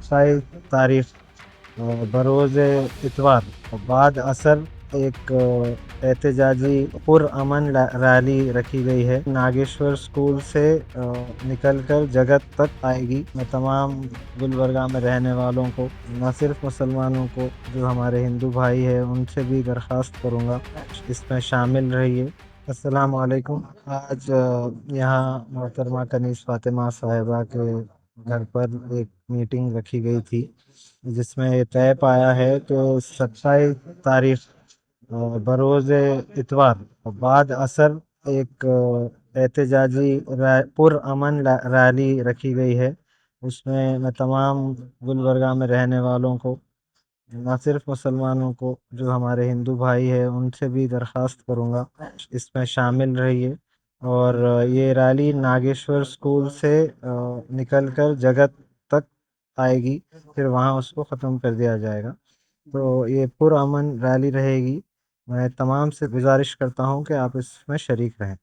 27 تاریخ بروز اتوار بعد عصر ایک احتجاجی پرامن ریلی رکھی گئی ہے۔ ناگیشور اسکول سے نکل کر جگت تک آئے گی۔ میں تمام گلبرگہ میں رہنے والوں کو، نہ صرف مسلمانوں کو، جو ہمارے ہندو بھائی ہیں، ان سے بھی درخواست کروں گا اس میں شامل رہیے۔ السلام علیکم۔ آج یہاں محترمہ کنیز فاطمہ صاحبہ کے گھر پر ایک میٹنگ رکھی گئی تھی، جس میں یہ طے پایا ہے کہ 27 تاریخ بروز اتوار بعد عصر ایک احتجاجی پرامن ریلی رکھی گئی ہے۔ اس میں تمام گلبرگہ میں رہنے والوں کو، نہ صرف مسلمانوں کو، جو ہمارے ہندو بھائی ہیں، ان سے بھی درخواست کروں گا اس میں شامل رہیے۔ اور یہ ریلی ناگیشور اسکول سے نکل کر جگت تک آئے گی، پھر وہاں اس کو ختم کر دیا جائے گا۔ تو یہ پرامن ریلی رہے گی۔ میں تمام سے گزارش کرتا ہوں کہ آپ اس میں شریک رہیں۔